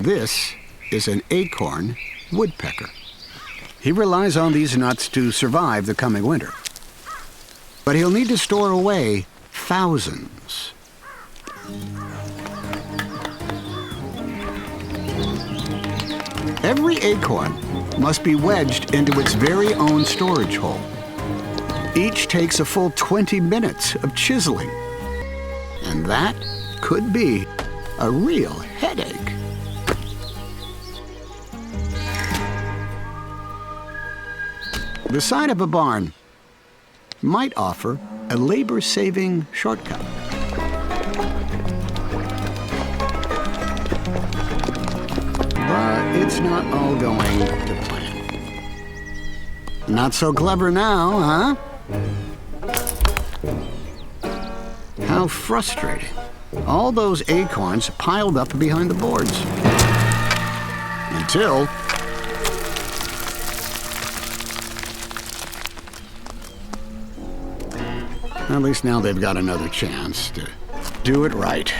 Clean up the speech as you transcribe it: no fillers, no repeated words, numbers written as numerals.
This is an acorn woodpecker. He relies on these nuts to survive the coming winter. But he'll need to store away thousands. Every acorn must be wedged into its very own storage hole. Each takes a full 20 minutes of chiseling. And that could be a real headache. The side of a barn might offer a labor-saving shortcut. But it's not all going to plan. Not so clever now, huh? How frustrating. All those acorns piled up behind the boards. Until... at least now they've got another chance to do it right.